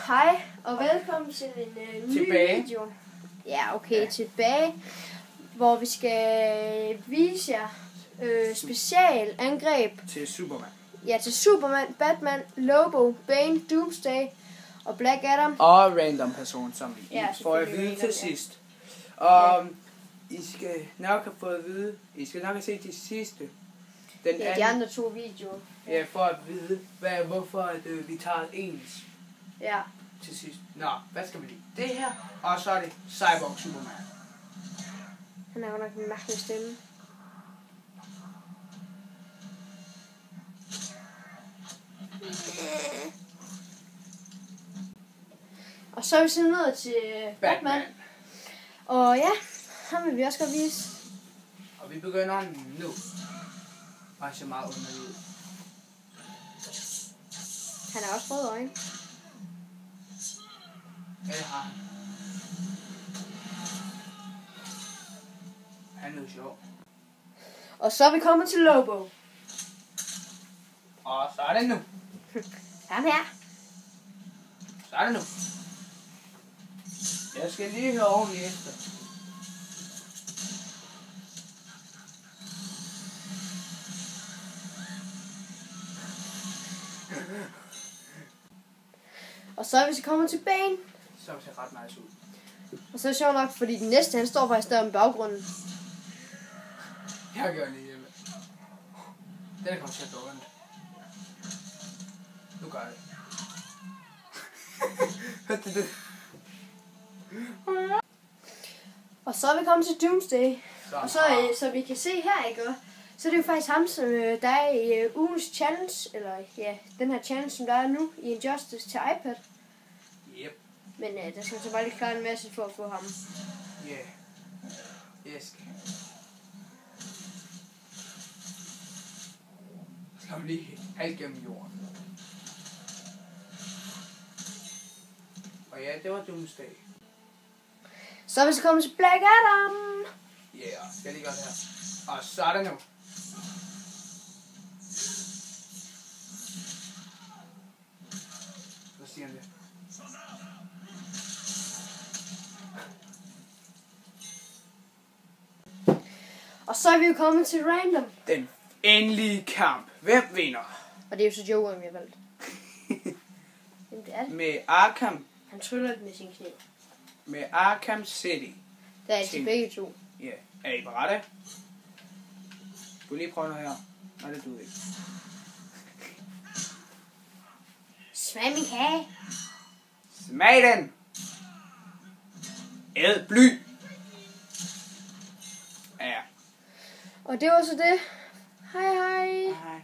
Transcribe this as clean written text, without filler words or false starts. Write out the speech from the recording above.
Hej og velkommen til en ny video. Ja, okay, tilbage, hvor vi skal vise jer specialangreb til Superman. Ja, til Superman, Batman, Lobo, Bane, Doomsday og Black Adam. Og random person, som I får at vide til sidst. Og I skal nok have fået at vide, I skal nok have set de sidste. De andre to videoer. Ja, for at vide, hvorfor vi tager ens til sidst. Nå, hvad skal vi lide? Det her, og så er det Cyborg Superman. Han har jo nok en mærkelig stemme. Og så er vi så nået til Batman. Og ja, ham vil vi også godt vise. Og vi begynder nu. Og så meget underlig ud. Han har også røde øjne. Ja, det har han. Han er jo sjov. Og så er vi kommet til Lobo. Og så er det nu. Ham her. Så er det nu. Jeg skal lige høre ordentligt efter. Og så er vi så kommet til Bane. Så ser ret nice ud. Og så er det sjovt nok, fordi den næste, han står faktisk der om baggrunden. Jeg gør lige hjemme. Den kommer til at gå ondt. Nu gør det. Hørte det? Og så er vi kommet til Doomsday. Og så vi kan se her, ikke? Så det er jo faktisk ham, som der er i ugens challenge, eller ja, den her challenge, som der er nu i Injustice til iPad. Yep. Men der skal så bare lige klare en masse for at få ham. Ja. Yeah. Yes. Skal vi lige halvt gennem jorden. Og ja, det var Doomsday. Så er vi så kommet til Black Adam. Ja, yeah, skal jeg lige gøre det her. Og så er det nu. Hvad siger han det? Og så er vi jo kommet til Random. Den endelige kamp. Hvem vinder? Og det er jo så Jokeren, vi har valgt. Jamen, det er det. Med Arkham. Han tryller det med sin kniv. Med Arkham City. Det er altså begge to. Ja, er I berette? Du vil lige prøve noget her. Nej, det du ikke. Smag min kage. Smag den! Æd bly! Ja. Og det var så det. Hej hej. Hej.